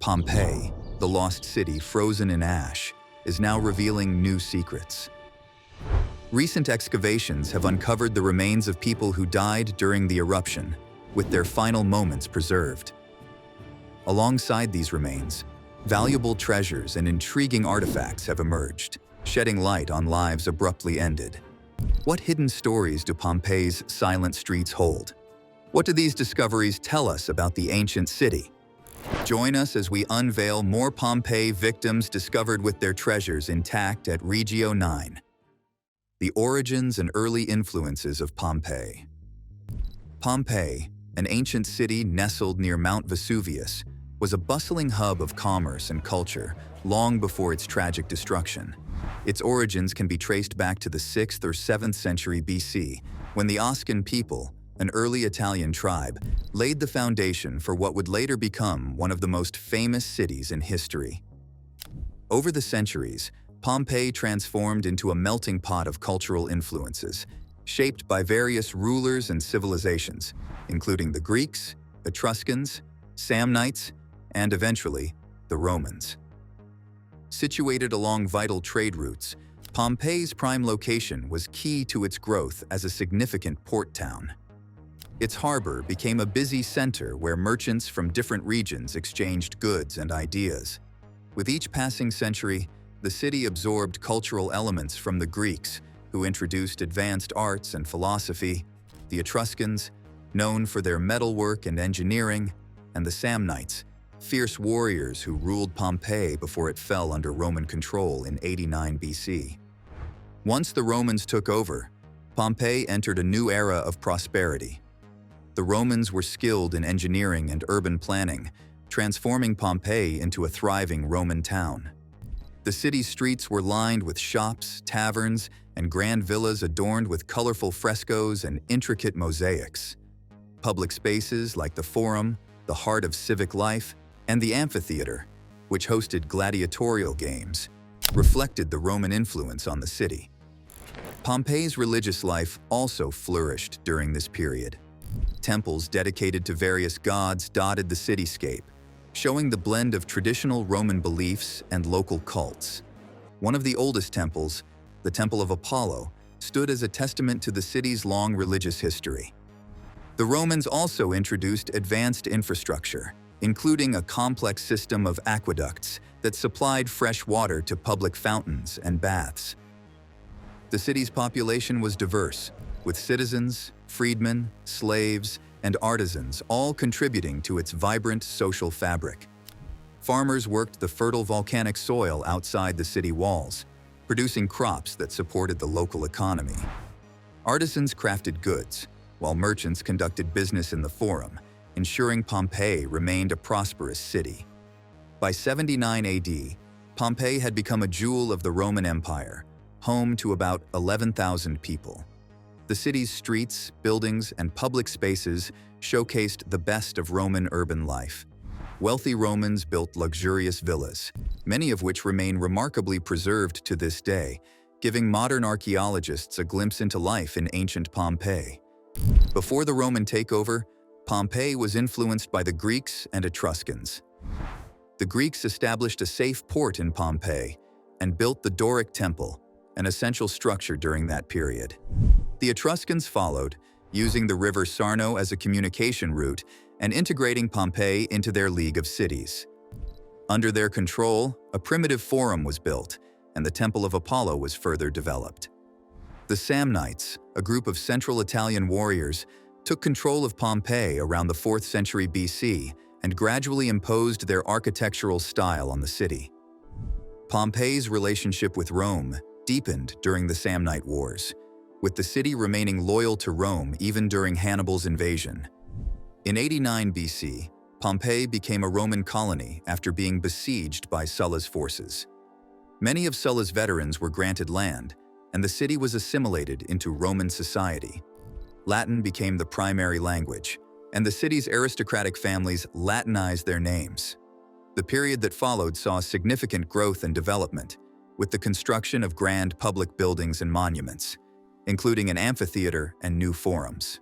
Pompeii, the lost city frozen in ash, is now revealing new secrets. Recent excavations have uncovered the remains of people who died during the eruption, with their final moments preserved. Alongside these remains, valuable treasures and intriguing artifacts have emerged, shedding light on lives abruptly ended. What hidden stories do Pompeii's silent streets hold? What do these discoveries tell us about the ancient city? Join us as we unveil more Pompeii victims discovered with their treasures intact at Regio Nine. The origins and early influences of Pompeii. Pompeii, an ancient city nestled near Mount Vesuvius, was a bustling hub of commerce and culture long before its tragic destruction. Its origins can be traced back to the 6th or 7th century BC, when the Oscan people, an early Italian tribe, laid the foundation for what would later become one of the most famous cities in history. Over the centuries, Pompeii transformed into a melting pot of cultural influences, shaped by various rulers and civilizations, including the Greeks, Etruscans, Samnites, and eventually, the Romans. Situated along vital trade routes, Pompeii's prime location was key to its growth as a significant port town. Its harbor became a busy center where merchants from different regions exchanged goods and ideas. With each passing century, the city absorbed cultural elements from the Greeks, who introduced advanced arts and philosophy, the Etruscans, known for their metalwork and engineering, and the Samnites, fierce warriors who ruled Pompeii before it fell under Roman control in 89 BC. Once the Romans took over, Pompeii entered a new era of prosperity. The Romans were skilled in engineering and urban planning, transforming Pompeii into a thriving Roman town. The city's streets were lined with shops, taverns, and grand villas adorned with colorful frescoes and intricate mosaics. Public spaces like the Forum, the heart of civic life, and the amphitheater, which hosted gladiatorial games, reflected the Roman influence on the city. Pompeii's religious life also flourished during this period. Temples dedicated to various gods dotted the cityscape, showing the blend of traditional Roman beliefs and local cults. One of the oldest temples, the Temple of Apollo, stood as a testament to the city's long religious history. The Romans also introduced advanced infrastructure, including a complex system of aqueducts that supplied fresh water to public fountains and baths. The city's population was diverse, with citizens, freedmen, slaves, and artisans all contributing to its vibrant social fabric. Farmers worked the fertile volcanic soil outside the city walls, producing crops that supported the local economy. Artisans crafted goods, while merchants conducted business in the Forum, ensuring Pompeii remained a prosperous city. By 79 AD, Pompeii had become a jewel of the Roman Empire, home to about 11,000 people. The city's streets, buildings, and public spaces showcased the best of Roman urban life. Wealthy Romans built luxurious villas, many of which remain remarkably preserved to this day, giving modern archaeologists a glimpse into life in ancient Pompeii. Before the Roman takeover, Pompeii was influenced by the Greeks and Etruscans. The Greeks established a safe port in Pompeii and built the Doric Temple, an essential structure during that period. The Etruscans followed, using the river Sarno as a communication route and integrating Pompeii into their League of Cities. Under their control, a primitive forum was built, and the Temple of Apollo was further developed. The Samnites, a group of Central Italian warriors, took control of Pompeii around the 4th century BC and gradually imposed their architectural style on the city. Pompeii's relationship with Rome deepened during the Samnite Wars, with the city remaining loyal to Rome even during Hannibal's invasion. In 89 BC, Pompeii became a Roman colony after being besieged by Sulla's forces. Many of Sulla's veterans were granted land, and the city was assimilated into Roman society. Latin became the primary language, and the city's aristocratic families Latinized their names. The period that followed saw significant growth and development, with the construction of grand public buildings and monuments, including an amphitheater and new forums.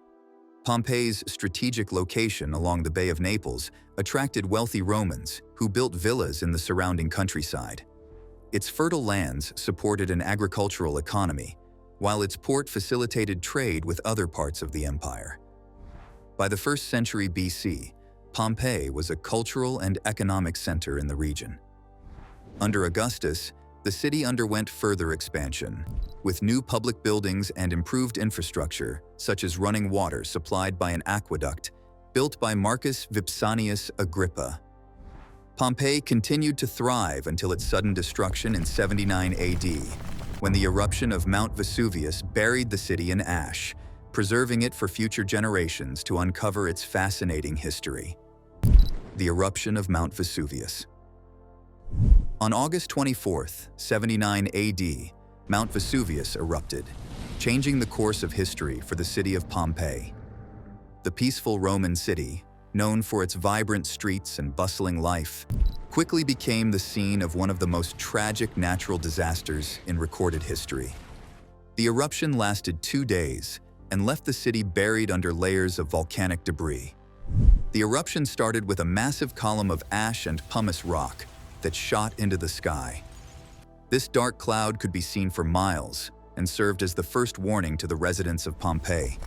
Pompeii's strategic location along the Bay of Naples attracted wealthy Romans who built villas in the surrounding countryside. Its fertile lands supported an agricultural economy, while its port facilitated trade with other parts of the empire. By the 1st century BC, Pompeii was a cultural and economic center in the region. Under Augustus, the city underwent further expansion, with new public buildings and improved infrastructure, such as running water supplied by an aqueduct built by Marcus Vipsanius Agrippa. Pompeii continued to thrive until its sudden destruction in 79 AD, when the eruption of Mount Vesuvius buried the city in ash, preserving it for future generations to uncover its fascinating history. The eruption of Mount Vesuvius. On August 24, 79 AD, Mount Vesuvius erupted, changing the course of history for the city of Pompeii. The peaceful Roman city, known for its vibrant streets and bustling life, quickly became the scene of one of the most tragic natural disasters in recorded history. The eruption lasted 2 days and left the city buried under layers of volcanic debris. The eruption started with a massive column of ash and pumice rock that shot into the sky. This dark cloud could be seen for miles and served as the first warning to the residents of Pompeii.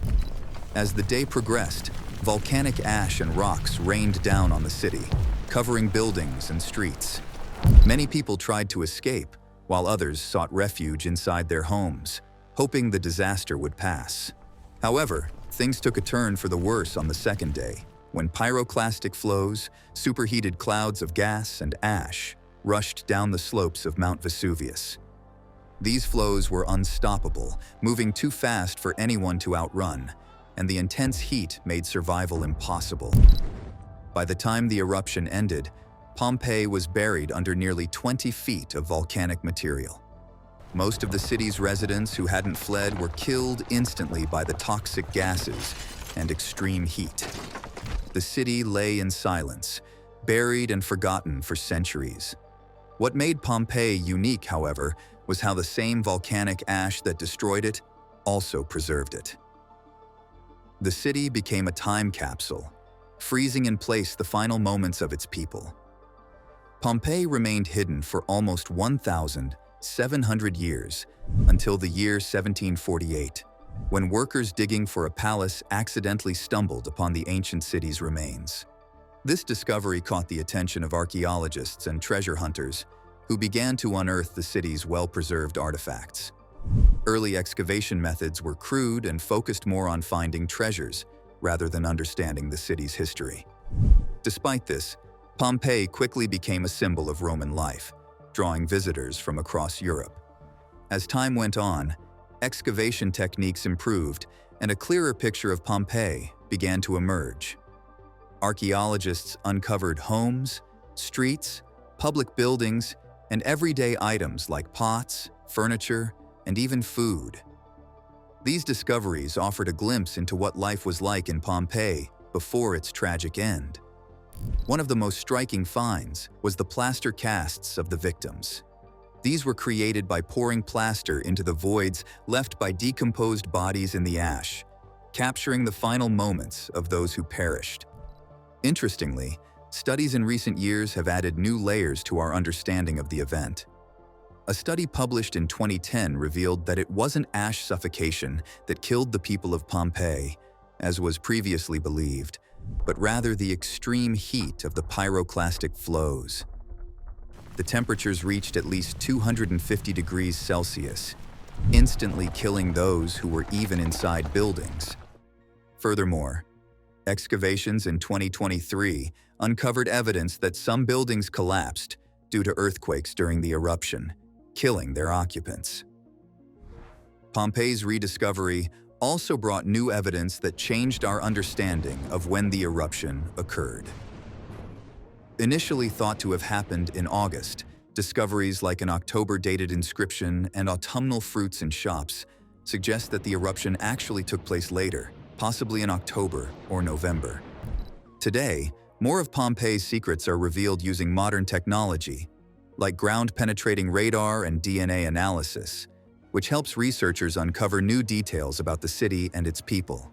As the day progressed, volcanic ash and rocks rained down on the city, covering buildings and streets. Many people tried to escape, while others sought refuge inside their homes, hoping the disaster would pass. However, things took a turn for the worse on the second day, when pyroclastic flows, superheated clouds of gas and ash, rushed down the slopes of Mount Vesuvius. These flows were unstoppable, moving too fast for anyone to outrun, and the intense heat made survival impossible. By the time the eruption ended, Pompeii was buried under nearly 20 feet of volcanic material. Most of the city's residents who hadn't fled were killed instantly by the toxic gases and extreme heat. The city lay in silence, buried and forgotten for centuries. What made Pompeii unique, however, was how the same volcanic ash that destroyed it also preserved it. The city became a time capsule, freezing in place the final moments of its people. Pompeii remained hidden for almost 1,700 years, until the year 1748, when workers digging for a palace accidentally stumbled upon the ancient city's remains. This discovery caught the attention of archaeologists and treasure hunters, who began to unearth the city's well-preserved artifacts. Early excavation methods were crude and focused more on finding treasures, rather than understanding the city's history. Despite this, Pompeii quickly became a symbol of Roman life, drawing visitors from across Europe. As time went on, excavation techniques improved, and a clearer picture of Pompeii began to emerge. Archaeologists uncovered homes, streets, public buildings, and everyday items like pots, furniture, and even food. These discoveries offered a glimpse into what life was like in Pompeii before its tragic end. One of the most striking finds was the plaster casts of the victims. These were created by pouring plaster into the voids left by decomposed bodies in the ash, capturing the final moments of those who perished. Interestingly, studies in recent years have added new layers to our understanding of the event. A study published in 2010 revealed that it wasn't ash suffocation that killed the people of Pompeii, as was previously believed, but rather the extreme heat of the pyroclastic flows. The temperatures reached at least 250 degrees Celsius, instantly killing those who were even inside buildings. Furthermore, excavations in 2023 uncovered evidence that some buildings collapsed due to earthquakes during the eruption, killing their occupants. Pompeii's rediscovery also brought new evidence that changed our understanding of when the eruption occurred. Initially thought to have happened in August, discoveries like an October-dated inscription and autumnal fruits in shops suggest that the eruption actually took place later, possibly in October or November. Today, more of Pompeii's secrets are revealed using modern technology, like ground-penetrating radar and DNA analysis, which helps researchers uncover new details about the city and its people.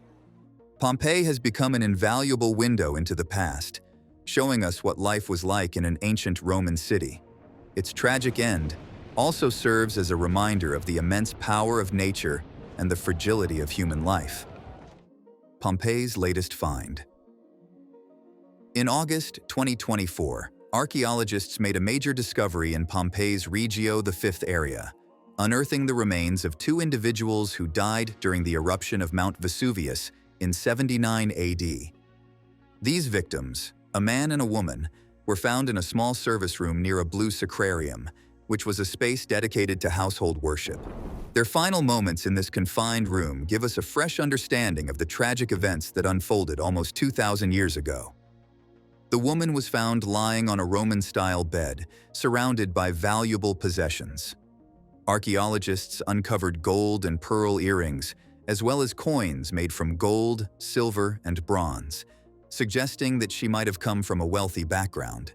Pompeii has become an invaluable window into the past, showing us what life was like in an ancient Roman city. Its tragic end also serves as a reminder of the immense power of nature and the fragility of human life. Pompeii's latest find. In August 2024, archaeologists made a major discovery in Pompeii's Regio Nine area, unearthing the remains of two individuals who died during the eruption of Mount Vesuvius in 79 AD. These victims, a man and a woman, were found in a small service room near a blue sacrarium, which was a space dedicated to household worship. Their final moments in this confined room give us a fresh understanding of the tragic events that unfolded almost 2,000 years ago. The woman was found lying on a Roman-style bed, surrounded by valuable possessions. Archaeologists uncovered gold and pearl earrings, as well as coins made from gold, silver, and bronze, suggesting that she might have come from a wealthy background.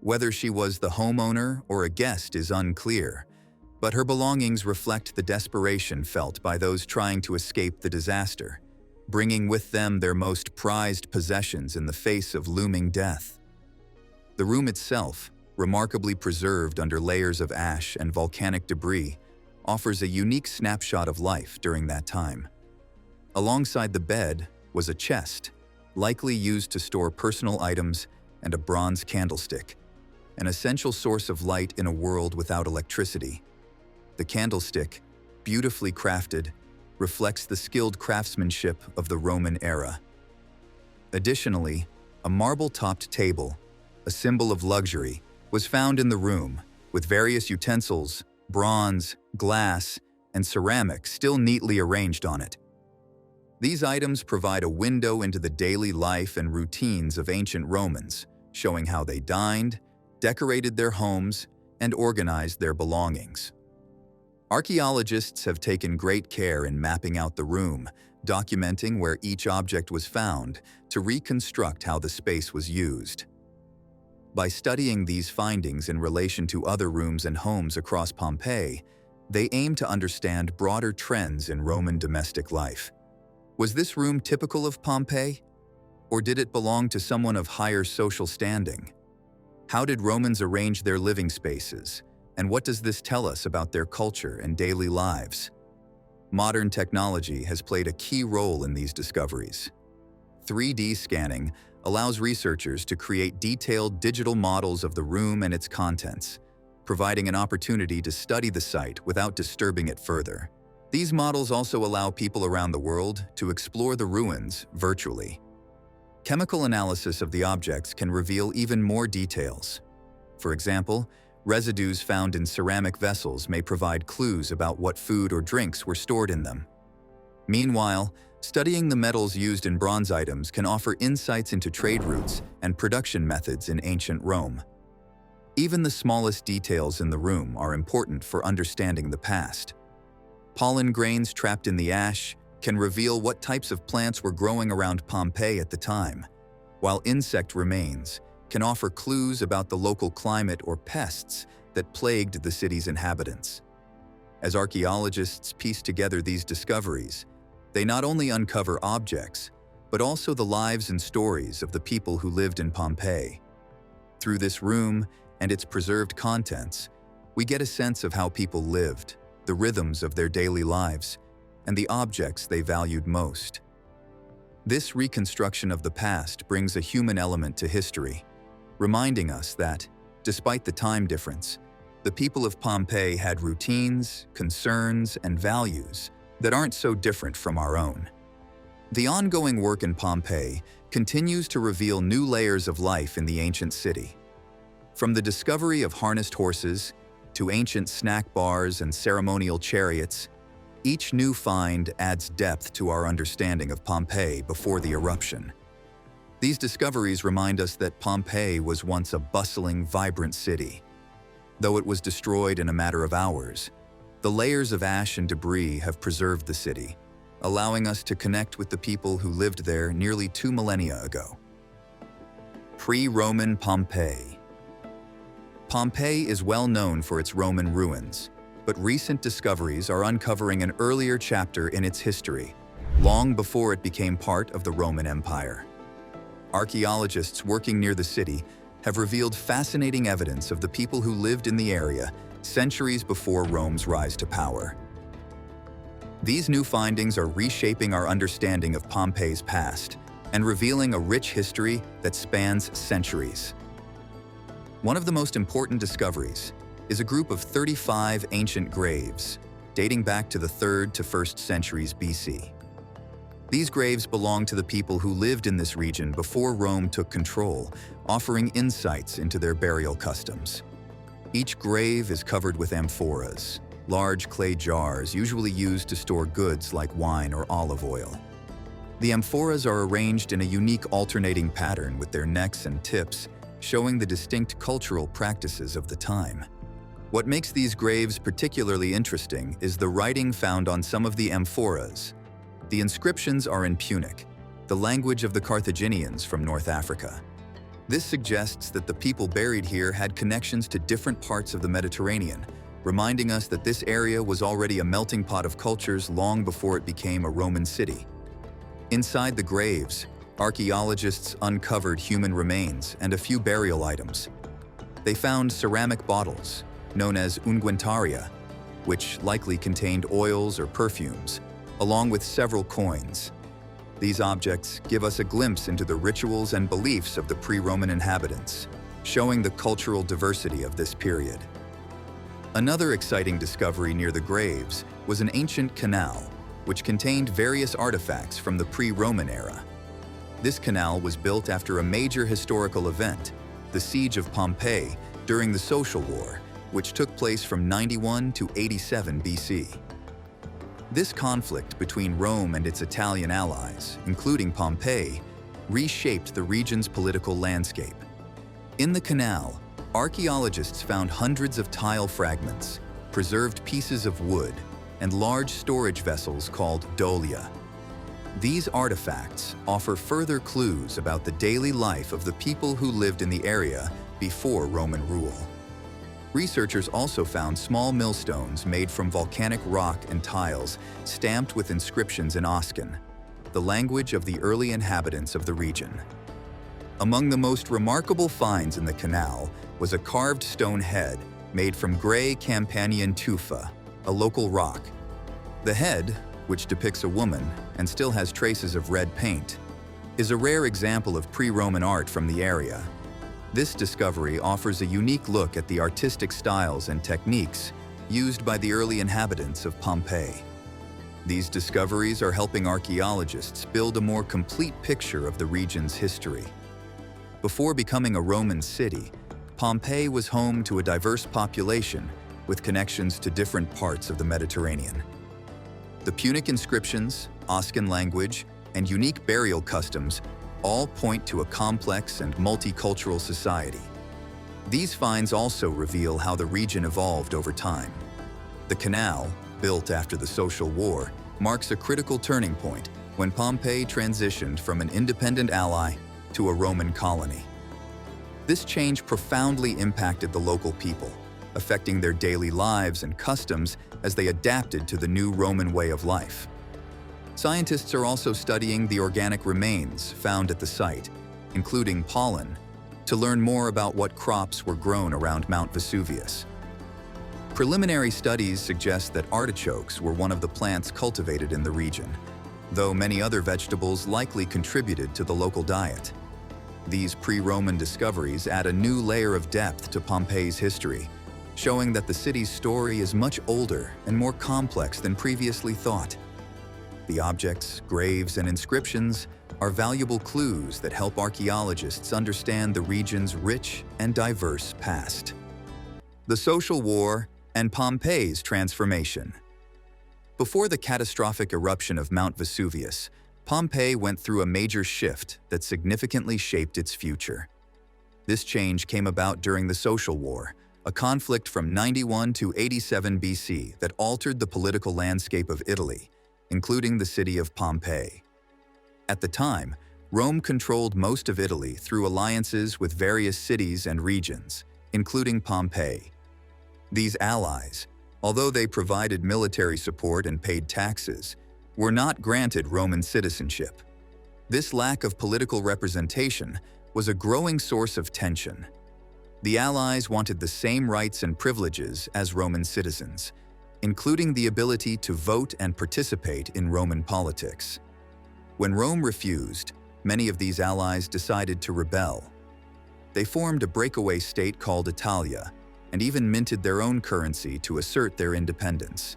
Whether she was the homeowner or a guest is unclear, but her belongings reflect the desperation felt by those trying to escape the disaster, bringing with them their most prized possessions in the face of looming death. The room itself, remarkably preserved under layers of ash and volcanic debris, offers a unique snapshot of life during that time. Alongside the bed was a chest, likely used to store personal items, and a bronze candlestick, an essential source of light in a world without electricity. The candlestick, beautifully crafted, reflects the skilled craftsmanship of the Roman era. Additionally, a marble-topped table, a symbol of luxury, was found in the room, with various utensils, bronze, glass, and ceramic still neatly arranged on it. These items provide a window into the daily life and routines of ancient Romans, showing how they dined, decorated their homes, and organized their belongings. Archaeologists have taken great care in mapping out the room, documenting where each object was found to reconstruct how the space was used. By studying these findings in relation to other rooms and homes across Pompeii, they aim to understand broader trends in Roman domestic life. Was this room typical of Pompeii? Or did it belong to someone of higher social standing? How did Romans arrange their living spaces? And what does this tell us about their culture and daily lives? Modern technology has played a key role in these discoveries. 3D scanning allows researchers to create detailed digital models of the room and its contents, providing an opportunity to study the site without disturbing it further. These models also allow people around the world to explore the ruins virtually. Chemical analysis of the objects can reveal even more details. For example, residues found in ceramic vessels may provide clues about what food or drinks were stored in them. Meanwhile, studying the metals used in bronze items can offer insights into trade routes and production methods in ancient Rome. Even the smallest details in the room are important for understanding the past. Pollen grains trapped in the ash can reveal what types of plants were growing around Pompeii at the time, while insect remains can offer clues about the local climate or pests that plagued the city's inhabitants. As archaeologists piece together these discoveries, they not only uncover objects, but also the lives and stories of the people who lived in Pompeii. Through this room and its preserved contents, we get a sense of how people lived, the rhythms of their daily lives, and the objects they valued most. This reconstruction of the past brings a human element to history, reminding us that, despite the time difference, the people of Pompeii had routines, concerns, and values that aren't so different from our own. The ongoing work in Pompeii continues to reveal new layers of life in the ancient city. From the discovery of harnessed horses to ancient snack bars and ceremonial chariots, each new find adds depth to our understanding of Pompeii before the eruption. These discoveries remind us that Pompeii was once a bustling, vibrant city. Though it was destroyed in a matter of hours, the layers of ash and debris have preserved the city, allowing us to connect with the people who lived there nearly 2 millennia ago. Pre-Roman Pompeii. Pompeii is well known for its Roman ruins, but recent discoveries are uncovering an earlier chapter in its history. long before it became part of the Roman Empire. Archaeologists working near the city have revealed fascinating evidence of the people who lived in the area centuries before Rome's rise to power. These new findings are reshaping our understanding of Pompeii's past and revealing a rich history that spans centuries. One of the most important discoveries is a group of 35 ancient graves dating back to the 3rd to 1st centuries BC. These graves belong to the people who lived in this region before Rome took control, offering insights into their burial customs. Each grave is covered with amphoras, large clay jars usually used to store goods like wine or olive oil. The amphoras are arranged in a unique alternating pattern with their necks and tips, showing the distinct cultural practices of the time. What makes these graves particularly interesting is the writing found on some of the amphoras. The inscriptions are in Punic, the language of the Carthaginians from North Africa. This suggests that the people buried here had connections to different parts of the Mediterranean, reminding us that this area was already a melting pot of cultures long before it became a Roman city. Inside the graves, archaeologists uncovered human remains and a few burial items. They found ceramic bottles, known as unguentaria, which likely contained oils or perfumes, along with several coins. These objects give us a glimpse into the rituals and beliefs of the pre-Roman inhabitants, showing the cultural diversity of this period. Another exciting discovery near the graves was an ancient canal, which contained various artifacts from the pre-Roman era. This canal was built after a major historical event, the Siege of Pompeii during the Social War, which took place from 91 to 87 BC. This conflict between Rome and its Italian allies, including Pompeii, reshaped the region's political landscape. In the canal, archaeologists found hundreds of tile fragments, preserved pieces of wood, and large storage vessels called dolia. These artifacts offer further clues about the daily life of the people who lived in the area before Roman rule. Researchers also found small millstones made from volcanic rock and tiles stamped with inscriptions in Oscan, the language of the early inhabitants of the region. Among the most remarkable finds in the canal was a carved stone head made from gray Campanian tufa, a local rock. The head, which depicts a woman and still has traces of red paint, is a rare example of pre-Roman art from the area. This discovery offers a unique look at the artistic styles and techniques used by the early inhabitants of Pompeii. These discoveries are helping archaeologists build a more complete picture of the region's history. Before becoming a Roman city, Pompeii was home to a diverse population with connections to different parts of the Mediterranean. The Punic inscriptions, Oscan language, and unique burial customs all point to a complex and multicultural society. These finds also reveal how the region evolved over time. The canal, built after the Social War, marks a critical turning point when Pompeii transitioned from an independent ally to a Roman colony. This change profoundly impacted the local people, affecting their daily lives and customs as they adapted to the new Roman way of life. Scientists are also studying the organic remains found at the site, including pollen, to learn more about what crops were grown around Mount Vesuvius. Preliminary studies suggest that artichokes were one of the plants cultivated in the region, though many other vegetables likely contributed to the local diet. These pre-Roman discoveries add a new layer of depth to Pompeii's history, showing that the city's story is much older and more complex than previously thought. The objects, graves, and inscriptions are valuable clues that help archaeologists understand the region's rich and diverse past. The Social War and Pompeii's transformation. Before the catastrophic eruption of Mount Vesuvius, Pompeii went through a major shift that significantly shaped its future. This change came about during the Social War, a conflict from 91 to 87 BC that altered the political landscape of Italy, including the city of Pompeii. At the time, Rome controlled most of Italy through alliances with various cities and regions, including Pompeii. These allies, although they provided military support and paid taxes, were not granted Roman citizenship. This lack of political representation was a growing source of tension. The Allies wanted the same rights and privileges as Roman citizens, including the ability to vote and participate in Roman politics. When Rome refused, many of these allies decided to rebel. They formed a breakaway state called Italia, and even minted their own currency to assert their independence.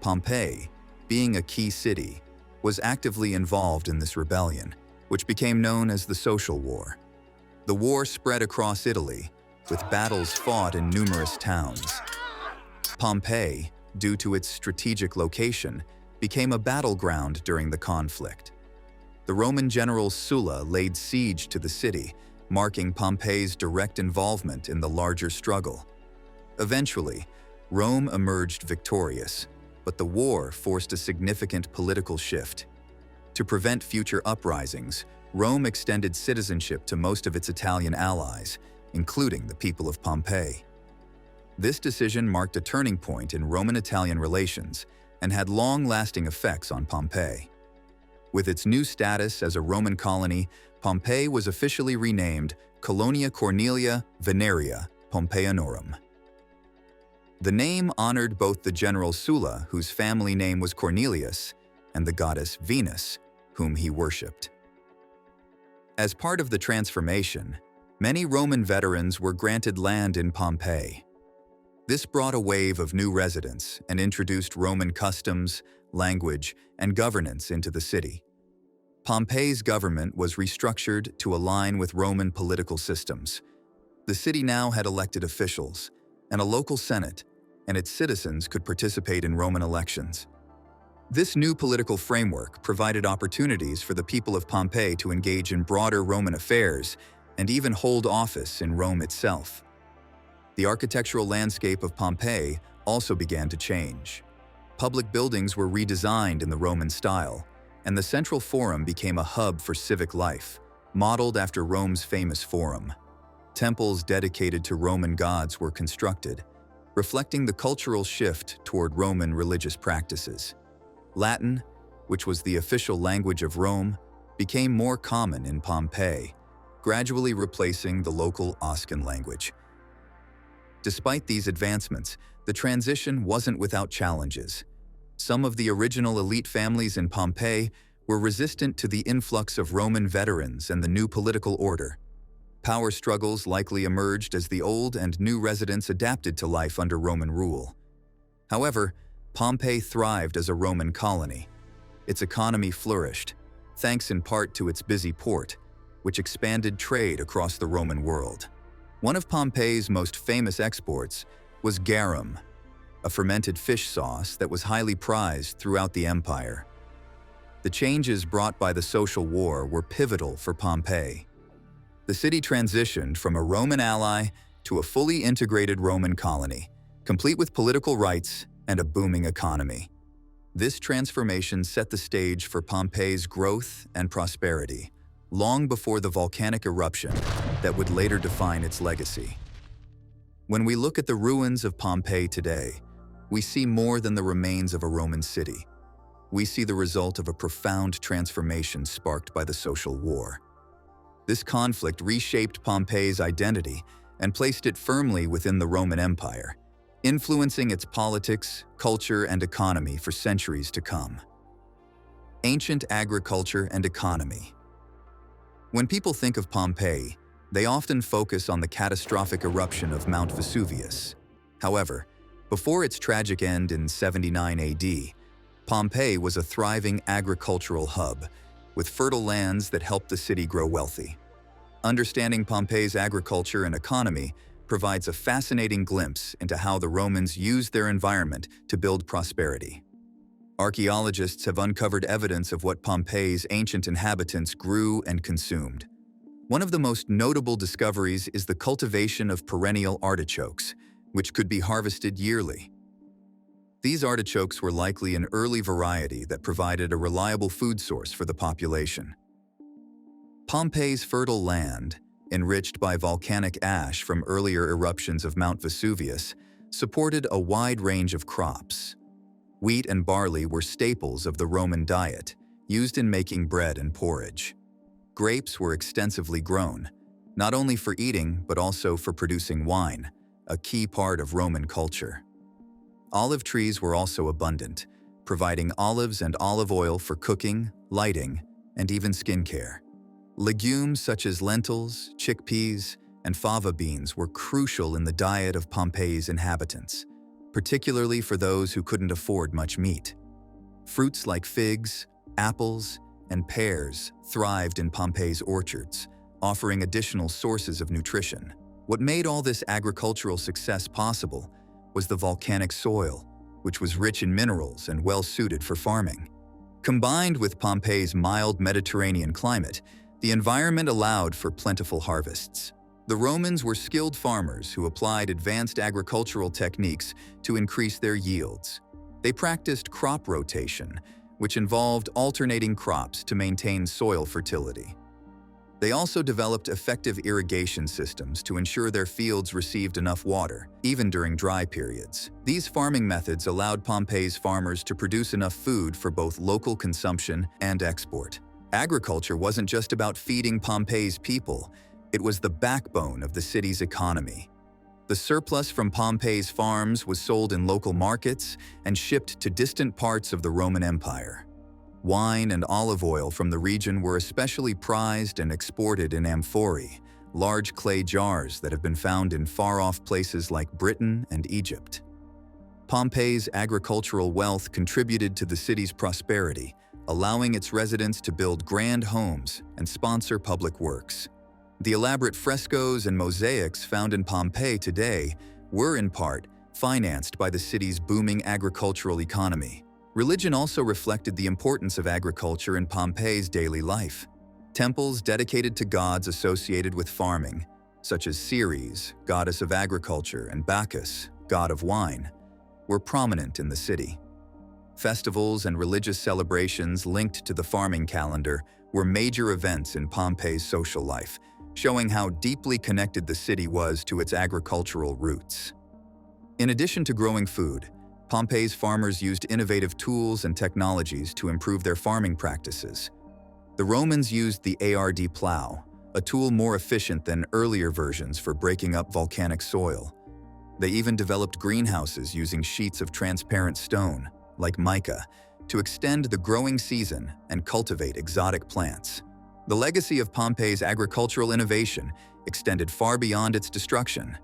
Pompeii, being a key city, was actively involved in this rebellion, which became known as the Social War. The war spread across Italy, with battles fought in numerous towns. Pompeii, due to its strategic location, became a battleground during the conflict. The Roman general Sulla laid siege to the city, marking Pompeii's direct involvement in the larger struggle. Eventually, Rome emerged victorious, but the war forced a significant political shift. To prevent future uprisings, Rome extended citizenship to most of its Italian allies, including the people of Pompeii. This decision marked a turning point in Roman-Italian relations and had long-lasting effects on Pompeii. With its new status as a Roman colony, Pompeii was officially renamed Colonia Cornelia Veneria Pompeianorum. The name honored both the general Sulla, whose family name was Cornelius, and the goddess Venus, whom he worshipped. As part of the transformation, many Roman veterans were granted land in Pompeii. This brought a wave of new residents and introduced Roman customs, language, and governance into the city. Pompeii's government was restructured to align with Roman political systems. The city now had elected officials and a local senate, and its citizens could participate in Roman elections. This new political framework provided opportunities for the people of Pompeii to engage in broader Roman affairs and even hold office in Rome itself. The architectural landscape of Pompeii also began to change. Public buildings were redesigned in the Roman style, and the central forum became a hub for civic life, modeled after Rome's famous Forum. Temples dedicated to Roman gods were constructed, reflecting the cultural shift toward Roman religious practices. Latin, which was the official language of Rome, became more common in Pompeii, gradually replacing the local Oscan language. Despite these advancements, the transition wasn't without challenges. Some of the original elite families in Pompeii were resistant to the influx of Roman veterans and the new political order. Power struggles likely emerged as the old and new residents adapted to life under Roman rule. However, Pompeii thrived as a Roman colony. Its economy flourished, thanks in part to its busy port, which expanded trade across the Roman world. One of Pompeii's most famous exports was garum, a fermented fish sauce that was highly prized throughout the empire. The changes brought by the Social War were pivotal for Pompeii. The city transitioned from a Roman ally to a fully integrated Roman colony, complete with political rights and a booming economy. This transformation set the stage for Pompeii's growth and prosperity, long before the volcanic eruption that would later define its legacy. When we look at the ruins of Pompeii today, we see more than the remains of a Roman city. We see the result of a profound transformation sparked by the Social War. This conflict reshaped Pompeii's identity and placed it firmly within the Roman Empire, influencing its politics, culture, and economy for centuries to come. Ancient agriculture and economy. When people think of Pompeii, they often focus on the catastrophic eruption of Mount Vesuvius. However, before its tragic end in 79 AD, Pompeii was a thriving agricultural hub, with fertile lands that helped the city grow wealthy. Understanding Pompeii's agriculture and economy provides a fascinating glimpse into how the Romans used their environment to build prosperity. Archaeologists have uncovered evidence of what Pompeii's ancient inhabitants grew and consumed. One of the most notable discoveries is the cultivation of perennial artichokes, which could be harvested yearly. These artichokes were likely an early variety that provided a reliable food source for the population. Pompeii's fertile land, enriched by volcanic ash from earlier eruptions of Mount Vesuvius, supported a wide range of crops. Wheat and barley were staples of the Roman diet, used in making bread and porridge. Grapes were extensively grown, not only for eating but also for producing wine, a key part of Roman culture. Olive trees were also abundant, providing olives and olive oil for cooking, lighting, and even skincare. Legumes such as lentils, chickpeas, and fava beans were crucial in the diet of Pompeii's inhabitants, particularly for those who couldn't afford much meat. Fruits like figs, apples, and pears thrived in Pompeii's orchards, offering additional sources of nutrition. What made all this agricultural success possible was the volcanic soil, which was rich in minerals and well-suited for farming. Combined with Pompeii's mild Mediterranean climate, the environment allowed for plentiful harvests. The Romans were skilled farmers who applied advanced agricultural techniques to increase their yields. They practiced crop rotation, which involved alternating crops to maintain soil fertility. They also developed effective irrigation systems to ensure their fields received enough water, even during dry periods. These farming methods allowed Pompeii's farmers to produce enough food for both local consumption and export. Agriculture wasn't just about feeding Pompeii's people, it was the backbone of the city's economy. The surplus from Pompeii's farms was sold in local markets and shipped to distant parts of the Roman Empire. Wine and olive oil from the region were especially prized and exported in amphorae, large clay jars that have been found in far-off places like Britain and Egypt. Pompeii's agricultural wealth contributed to the city's prosperity, allowing its residents to build grand homes and sponsor public works. The elaborate frescoes and mosaics found in Pompeii today were, in part, financed by the city's booming agricultural economy. Religion also reflected the importance of agriculture in Pompeii's daily life. Temples dedicated to gods associated with farming, such as Ceres, goddess of agriculture, and Bacchus, god of wine, were prominent in the city. Festivals and religious celebrations linked to the farming calendar were major events in Pompeii's social life, showing how deeply connected the city was to its agricultural roots. In addition to growing food, Pompeii's farmers used innovative tools and technologies to improve their farming practices. The Romans used the ARD plow, a tool more efficient than earlier versions for breaking up volcanic soil. They even developed greenhouses using sheets of transparent stone, like mica, to extend the growing season and cultivate exotic plants. The legacy of Pompeii's agricultural innovation extended far beyond its destruction.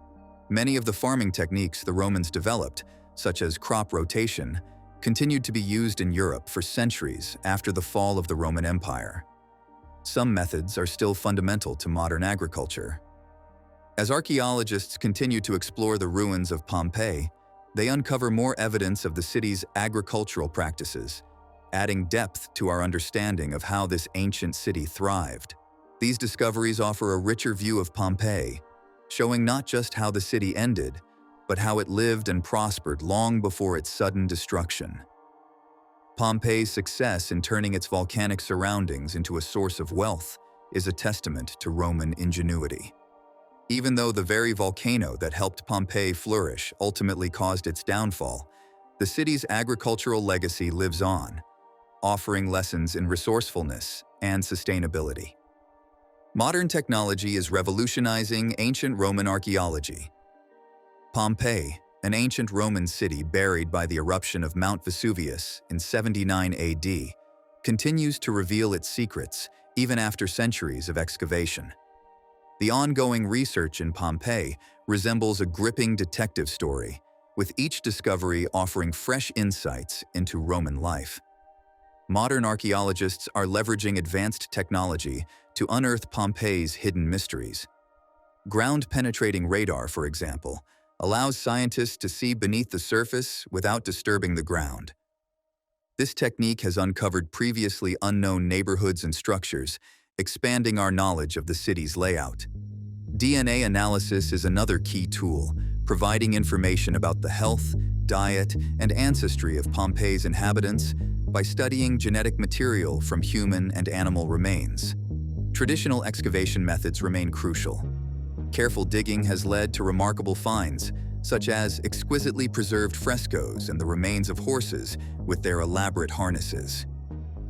Many of the farming techniques the Romans developed, such as crop rotation, continued to be used in Europe for centuries after the fall of the Roman Empire. Some methods are still fundamental to modern agriculture. As archaeologists continue to explore the ruins of Pompeii, they uncover more evidence of the city's agricultural practices, adding depth to our understanding of how this ancient city thrived. These discoveries offer a richer view of Pompeii, showing not just how the city ended, but how it lived and prospered long before its sudden destruction. Pompeii's success in turning its volcanic surroundings into a source of wealth is a testament to Roman ingenuity. Even though the very volcano that helped Pompeii flourish ultimately caused its downfall, the city's agricultural legacy lives on, offering lessons in resourcefulness and sustainability. Modern technology is revolutionizing ancient Roman archaeology. Pompeii, an ancient Roman city buried by the eruption of Mount Vesuvius in 79 AD, continues to reveal its secrets even after centuries of excavation. The ongoing research in Pompeii resembles a gripping detective story, with each discovery offering fresh insights into Roman life. Modern archaeologists are leveraging advanced technology to unearth Pompeii's hidden mysteries. Ground-penetrating radar, for example, allows scientists to see beneath the surface without disturbing the ground. This technique has uncovered previously unknown neighborhoods and structures, expanding our knowledge of the city's layout. DNA analysis is another key tool, providing information about the health, diet, and ancestry of Pompeii's inhabitants by studying genetic material from human and animal remains. Traditional excavation methods remain crucial. Careful digging has led to remarkable finds, such as exquisitely preserved frescoes and the remains of horses with their elaborate harnesses.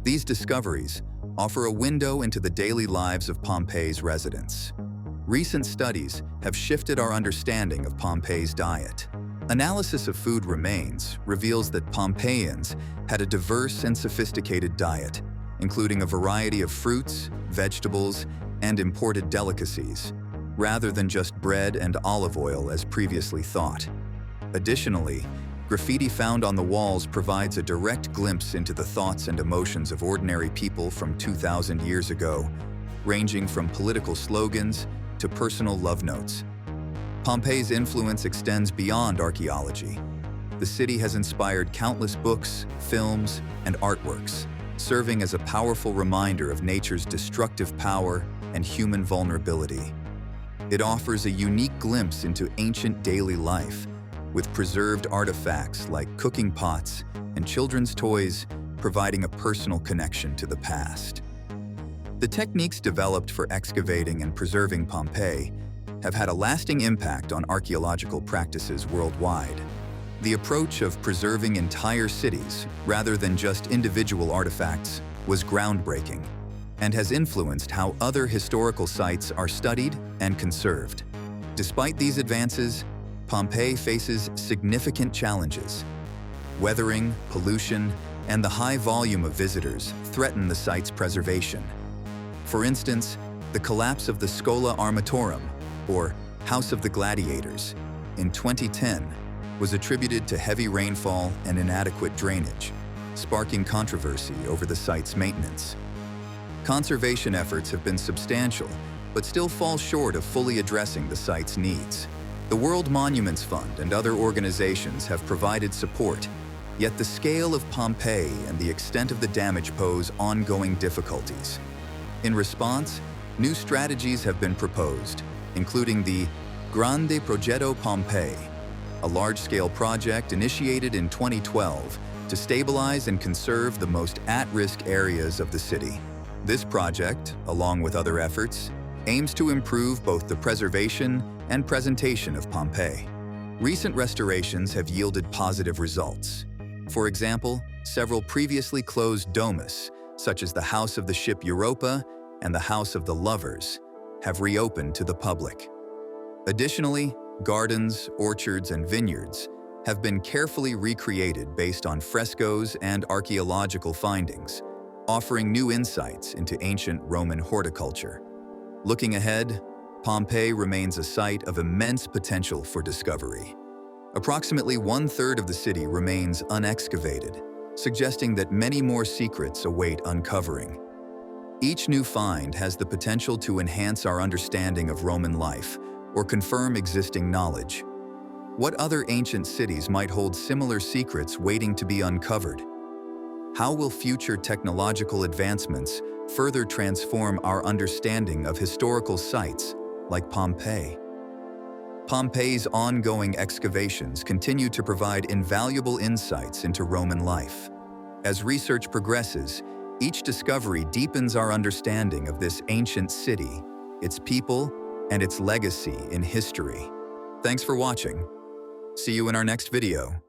These discoveries offer a window into the daily lives of Pompeii's residents. Recent studies have shifted our understanding of Pompeii's diet. Analysis of food remains reveals that Pompeians had a diverse and sophisticated diet, including a variety of fruits, vegetables, and imported delicacies, rather than just bread and olive oil as previously thought. Additionally, graffiti found on the walls provides a direct glimpse into the thoughts and emotions of ordinary people from 2,000 years ago, ranging from political slogans to personal love notes. Pompeii's influence extends beyond archaeology. The city has inspired countless books, films, and artworks, serving as a powerful reminder of nature's destructive power and human vulnerability. It offers a unique glimpse into ancient daily life, with preserved artifacts like cooking pots and children's toys providing a personal connection to the past. The techniques developed for excavating and preserving Pompeii have had a lasting impact on archaeological practices worldwide. The approach of preserving entire cities rather than just individual artifacts was groundbreaking and has influenced how other historical sites are studied and conserved. Despite these advances, Pompeii faces significant challenges. Weathering, pollution, and the high volume of visitors threaten the site's preservation. For instance, the collapse of the Schola Armatorum, or House of the Gladiators, in 2010 was attributed to heavy rainfall and inadequate drainage, sparking controversy over the site's maintenance. Conservation efforts have been substantial, but still fall short of fully addressing the site's needs. The World Monuments Fund and other organizations have provided support, yet the scale of Pompeii and the extent of the damage pose ongoing difficulties. In response, new strategies have been proposed, including the Grande Progetto Pompeii, a large-scale project initiated in 2012 to stabilize and conserve the most at-risk areas of the city. This project, along with other efforts, aims to improve both the preservation and presentation of Pompeii. Recent restorations have yielded positive results. For example, several previously closed domus, such as the House of the Ship Europa and the House of the Lovers, have reopened to the public. Additionally, gardens, orchards, and vineyards have been carefully recreated based on frescoes and archaeological findings, offering new insights into ancient Roman horticulture. Looking ahead, Pompeii remains a site of immense potential for discovery. Approximately 1/3 of the city remains unexcavated, suggesting that many more secrets await uncovering. Each new find has the potential to enhance our understanding of Roman life or confirm existing knowledge. What other ancient cities might hold similar secrets waiting to be uncovered? How will future technological advancements further transform our understanding of historical sites like Pompeii? Pompeii's ongoing excavations continue to provide invaluable insights into Roman life. As research progresses, each discovery deepens our understanding of this ancient city, its people, and its legacy in history. Thanks for watching. See you in our next video.